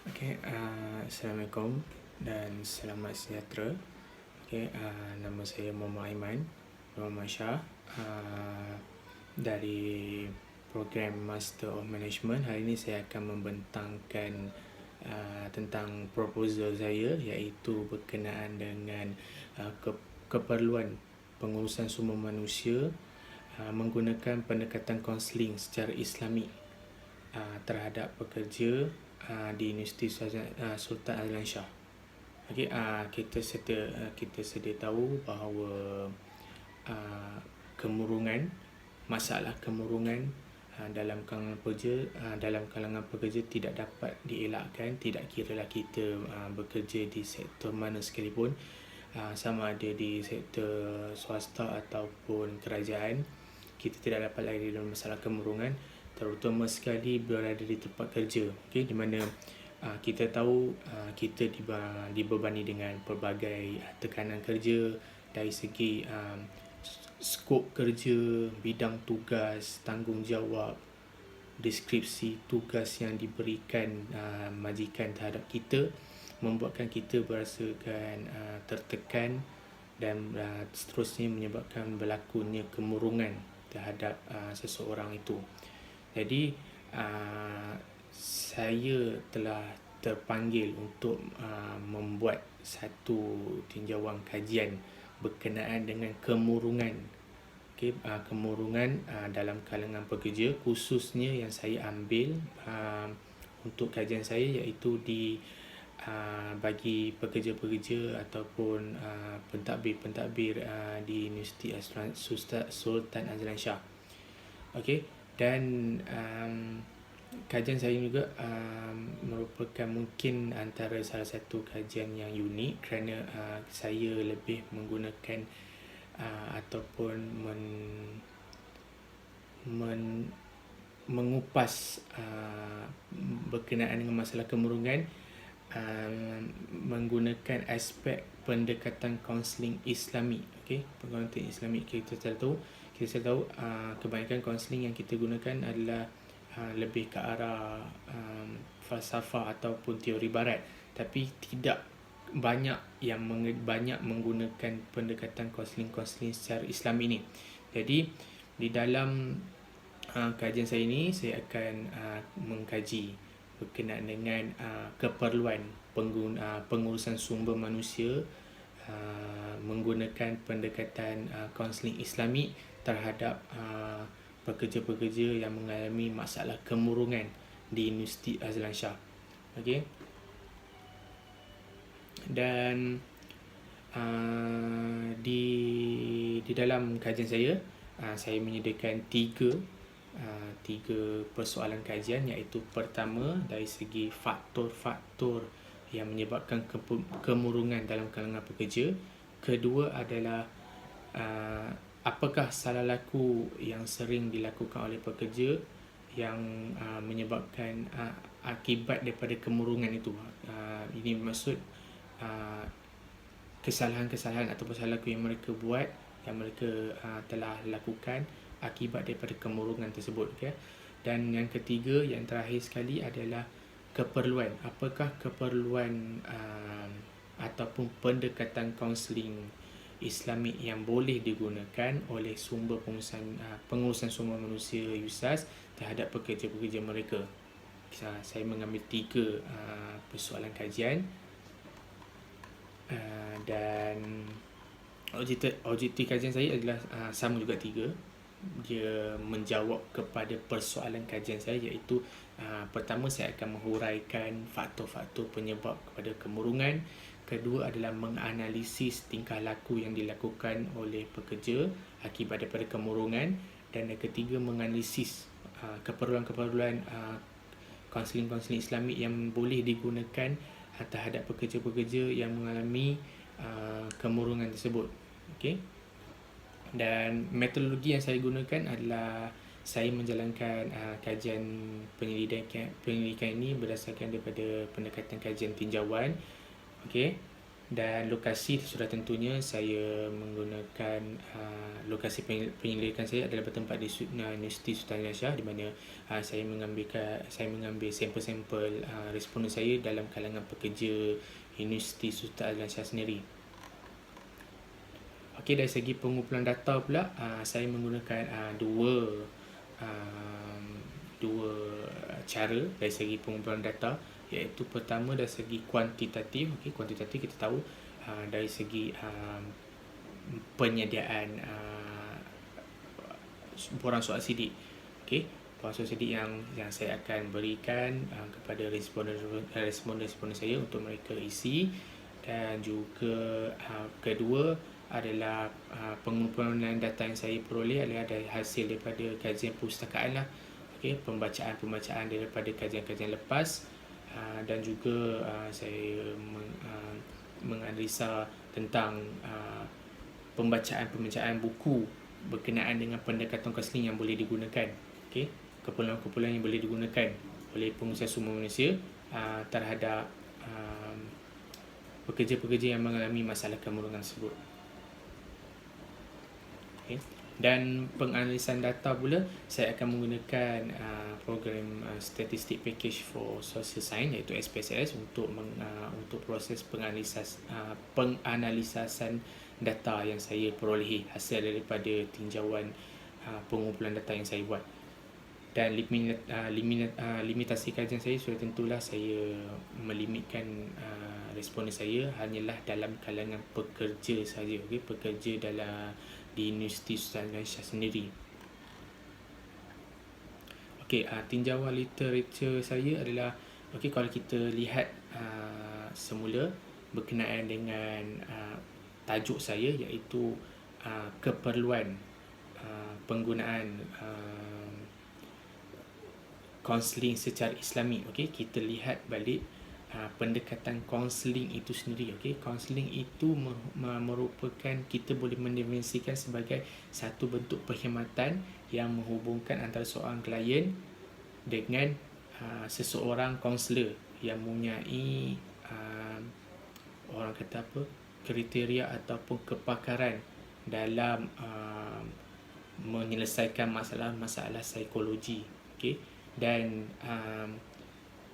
Assalamualaikum dan selamat sejahtera. Nama saya Muhammad Aiman, Muhammad Shah, dari program Master of Management. Hari ini saya akan membentangkan tentang proposal saya, iaitu berkenaan dengan keperluan pengurusan sumber manusia menggunakan pendekatan kaunseling secara Islami terhadap pekerja di Universiti Sultan Azlan Shah. Kita sedia tahu bahawa masalah kemurungan dalam kalangan pekerja tidak dapat dielakkan, tidak kiralah kita bekerja di sektor mana sekalipun, sama ada di sektor swasta ataupun kerajaan. Kita tidak dapat lari dalam masalah kemurungan, terutama sekali berada di tempat kerja, di mana kita tahu kita dibebani dengan pelbagai tekanan kerja dari segi skop kerja, bidang tugas, tanggungjawab, deskripsi tugas yang diberikan majikan terhadap kita, membuatkan kita berasakan tertekan dan seterusnya menyebabkan berlakunya kemurungan terhadap seseorang itu. Jadi saya telah terpanggil untuk membuat satu tinjauan kajian berkenaan dengan kemurungan. Kemurungan dalam kalangan pekerja, khususnya yang saya ambil untuk kajian saya, iaitu bagi pekerja-pekerja ataupun pentadbir di Universiti Sultan Azlan Shah. Dan kajian saya juga merupakan mungkin antara salah satu kajian yang unik, kerana saya lebih menggunakan ataupun mengupas berkenaan dengan masalah kemurungan menggunakan aspek pendekatan kaunseling Islami. Pendekatan Islami, kita tahu kebanyakan kaunseling yang kita gunakan adalah lebih ke arah falsafah ataupun teori barat, tapi tidak banyak menggunakan pendekatan kaunseling secara Islam ini. Jadi di dalam kajian saya ini, saya akan mengkaji berkenaan dengan keperluan pengurusan sumber manusia menggunakan pendekatan kaunseling Islami terhadap pekerja-pekerja yang mengalami masalah kemurungan di Universiti Azlan Shah. Dan di dalam kajian saya menyediakan tiga persoalan kajian, iaitu pertama dari segi faktor-faktor yang menyebabkan kemurungan dalam kalangan pekerja. Kedua adalah apakah salah laku yang sering dilakukan oleh pekerja yang menyebabkan akibat daripada kemurungan itu. Ini bermaksud kesalahan-kesalahan atau salah laku yang mereka buat, yang mereka telah lakukan akibat daripada kemurungan tersebut. Dan yang ketiga, yang terakhir sekali adalah keperluan. Apakah keperluan ataupun pendekatan kaunseling Islami yang boleh digunakan oleh pengurusan sumber manusia USAS terhadap pekerja-pekerja mereka. Saya mengambil tiga persoalan kajian, dan objektif kajian saya adalah sama juga tiga. Dia menjawab kepada persoalan kajian saya, iaitu pertama, saya akan menghuraikan faktor-faktor penyebab kepada kemurungan. Kedua adalah menganalisis tingkah laku yang dilakukan oleh pekerja akibat daripada kemurungan. Dan yang ketiga, menganalisis keperluan-keperluan kaunseling-kaunseling Islami yang boleh digunakan terhadap pekerja-pekerja yang mengalami kemurungan tersebut. Dan metodologi yang saya gunakan adalah saya menjalankan kajian penyelidikan ini berdasarkan daripada pendekatan kajian tinjauan. Dan lokasi sudah tentunya saya menggunakan lokasi penyelidikan saya adalah bertempat di Universiti Sultan Syah, di mana saya mengambil sampel-sampel responden saya dalam kalangan pekerja Universiti Sultan Syah sendiri. Okey, dari segi pengumpulan data pula, saya menggunakan dua cara dari segi pengumpulan data, iaitu pertama dari segi kuantitatif. Okey, kuantitatif kita tahu dari segi penyediaan borang soal sidik. Okey, borang soal sidik yang saya akan berikan kepada responden saya untuk mereka isi. Dan juga kedua adalah pengumpulan data yang saya peroleh adalah dari hasil daripada kajian perpustakaan lah. Okey, pembacaan daripada kajian-kajian lepas, dan juga saya menganalisa tentang pembacaan buku berkenaan dengan pendekatan kaunseling yang boleh digunakan. Okey, kumpulan-kumpulan yang boleh digunakan oleh pengusaha sumber manusia terhadap pekerja-pekerja yang mengalami masalah kemurungan tersebut. Okay. Dan penganalisan data pula, saya akan menggunakan program Statistic Package for Social Science, iaitu SPSS, untuk proses penganalisasan data yang saya perolehi hasil daripada tinjauan pengumpulan data yang saya buat. Dan limitasi kajian saya sudah tentulah saya melimitkan responden saya hanyalah dalam kalangan pekerja saja, okey, pekerja di Universiti Sultan Syah sendiri. Okey, tinjauan literature saya adalah, okey, kalau kita lihat semula berkenaan dengan tajuk saya, iaitu keperluan penggunaan kaunseling secara Islami. Okey, kita lihat balik pendekatan kaunseling itu sendiri. Okey, kaunseling itu merupakan, kita boleh mendefinisikan sebagai satu bentuk perkhidmatan yang menghubungkan antara seorang klien dengan seseorang kaunselor yang mempunyai orang kata apa, kriteria ataupun kepakaran dalam menyelesaikan masalah psikologi. Okey, dan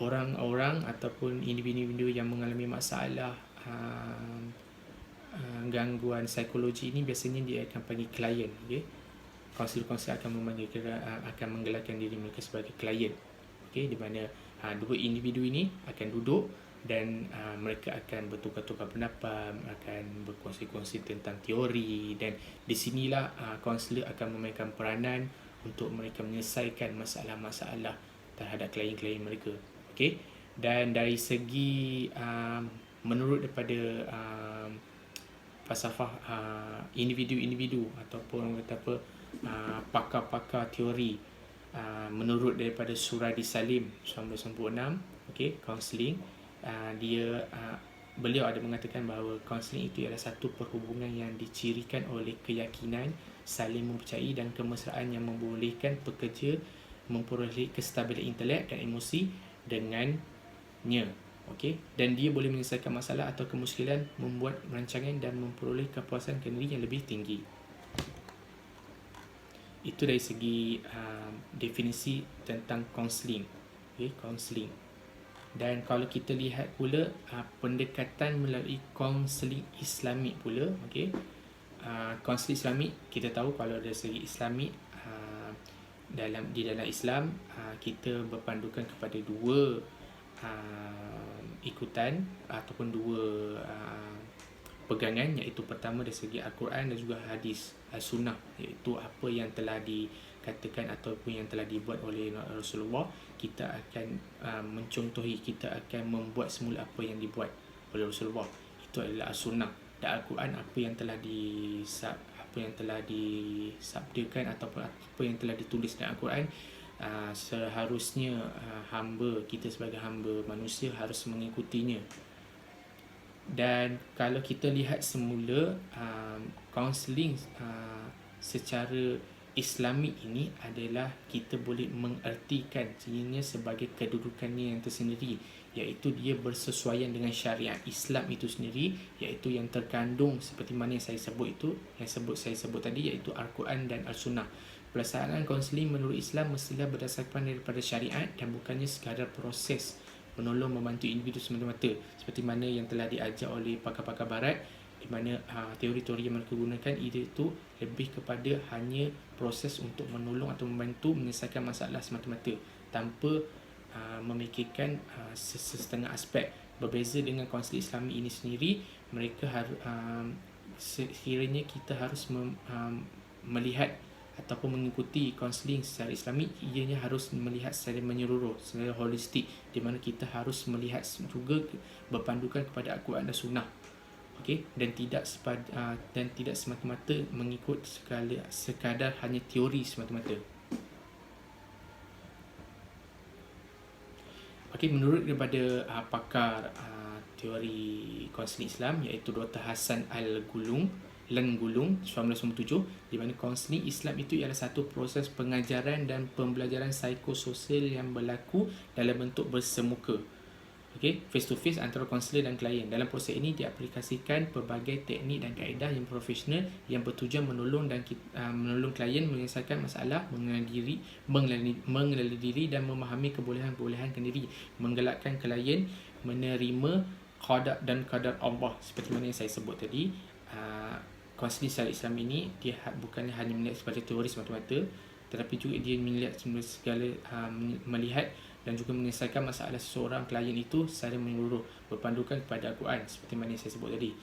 orang-orang ataupun individu-individu yang mengalami masalah gangguan psikologi ini biasanya dia akan panggil klien. Okay? Kaunselor-kaunselor akan menggelarkan diri mereka sebagai klien. Okay? Di mana dua individu ini akan duduk dan mereka akan bertukar-tukar pendapat, akan berkongsi-kongsi tentang teori, dan di sinilah kaunselor akan memainkan peranan untuk mereka menyelesaikan masalah-masalah terhadap klien-klien mereka. Okey, dan dari segi menurut daripada falsafah individu-individu ataupun kata apa, pakar-pakar teori, menurut daripada Suradi Salim 1996, okey, kaunseling, beliau ada mengatakan bahawa kaunseling itu adalah satu perhubungan yang dicirikan oleh keyakinan, saling mempercayai dan kemesraan yang membolehkan pekerja memperoleh kestabilan intelek dan emosi dengannya. Okey, dan dia boleh menyelesaikan masalah atau kemuskilan, membuat rancangan dan memperoleh kepuasan kendiri yang lebih tinggi. Itu dari segi definisi tentang kaunseling. Okey, kaunseling. Dan kalau kita lihat pula pendekatan melalui kaunseling Islamik pula, okey. Kaunseling Islamik, kita tahu kalau dari segi Islamik, di dalam Islam kita berpandukan kepada dua ikutan ataupun dua pegangan, iaitu pertama dari segi Al-Quran dan juga hadis Sunnah, iaitu apa yang telah dikatakan ataupun yang telah dibuat oleh Rasulullah. Kita akan mencontohi, kita akan membuat semula apa yang dibuat oleh Rasulullah. Itu adalah Sunnah. Dan Al-Quran, apa yang telah disabdakan ataupun apa yang telah ditulis dalam Al-Quran, seharusnya kita sebagai hamba manusia harus mengikutinya. Dan kalau kita lihat semula kaunseling secara Islami ini adalah kita boleh mengertikan ianya sebagai kedudukannya yang tersendiri, iaitu dia bersesuaian dengan syariat Islam itu sendiri, iaitu yang terkandung seperti mana yang saya sebut itu, saya sebut tadi, iaitu Al-Quran dan Al-Sunnah. Pelaksanaan kaunseling menurut Islam mestilah berdasarkan daripada syariat dan bukannya sekadar proses menolong membantu individu semata-mata seperti mana yang telah diajar oleh pakar-pakar barat, di mana teori-teori yang mereka gunakan itu lebih kepada hanya proses untuk menolong atau membantu menyelesaikan masalah semata-mata tanpa memikirkan setengah aspek. Berbeza dengan kaunseling Islami ini sendiri, mereka harus sekiranya kita harus melihat ataupun mengikuti kaunseling secara Islami, ianya harus melihat secara menyeluruh, secara holistik, di mana kita harus melihat juga berpandukan kepada Al-Quran dan Sunnah, okey, dan tidak semata-mata mengikut sekadar hanya teori semata-mata. Okey, menurut daripada pakar teori kaunseling Islam, iaitu Dr. Hassan Al-Gulung 1997, di mana kaunseling Islam itu ialah satu proses pengajaran dan pembelajaran psikososial yang berlaku dalam bentuk bersemuka, face to face antara kaunselor dan klien. Dalam proses ini diaplikasikan pelbagai teknik dan kaedah yang profesional yang bertujuan menolong klien menyelesaikan masalah, mengenali diri dan memahami kebolehan-kebolehan kendiri, menggalakkan klien menerima qada dan qadar Allah seperti mana yang saya sebut tadi. Kaunseling secara Islam ini dia bukannya hanya melihat sebagai teori semata-mata, tetapi juga dia melihat melihat dan juga menyelesaikan masalah seseorang klien itu secara menyeluruh, berpandukan kepada Al-Quran seperti mana yang saya sebut tadi.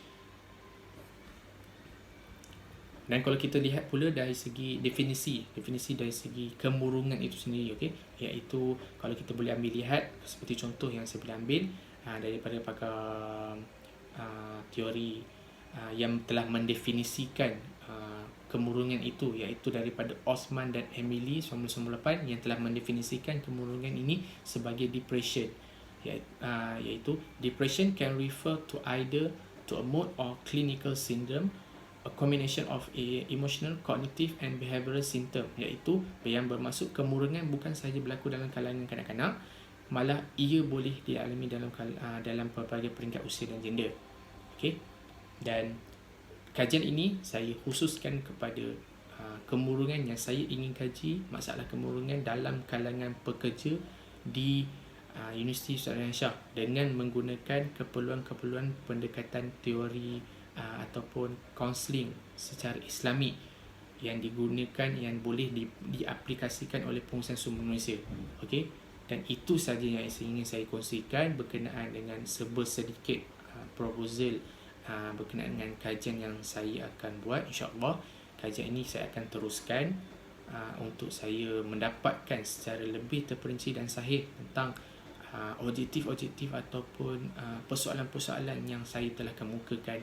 Dan kalau kita lihat pula dari segi definisi dari segi kemurungan itu sendiri, iaitu kalau kita boleh lihat seperti contoh yang saya boleh ambil daripada pakar teori yang telah mendefinisikan kemurungan itu, iaitu daripada Osman dan Emily 1998 yang telah mendefinisikan kemurungan ini sebagai depression, iaitu depression can refer to either to a mood or clinical syndrome, a combination of emotional, cognitive and behavioral symptom, iaitu yang bermaksud kemurungan bukan sahaja berlaku dalam kalangan kanak-kanak, malah ia boleh dialami dalam pelbagai peringkat usia dan gender. Dan kajian ini saya khususkan kepada kemurungan yang saya ingin kaji, masalah kemurungan dalam kalangan pekerja di Universiti Sultan Syah dengan menggunakan keperluan-keperluan pendekatan teori ataupun kaunseling secara Islami yang digunakan, yang boleh diaplikasikan oleh pengurusan sumber manusia. Dan itu sahaja yang ingin saya kongsikan berkenaan dengan sedikit proposal berkenaan dengan kajian yang saya akan buat. InsyaAllah kajian ini saya akan teruskan untuk saya mendapatkan secara lebih terperinci dan sahih tentang objektif-objektif ataupun persoalan-persoalan yang saya telah kemukakan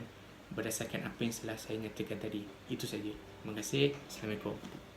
berdasarkan apa yang telah saya nyatakan tadi. Itu saja. Terima kasih. Assalamualaikum.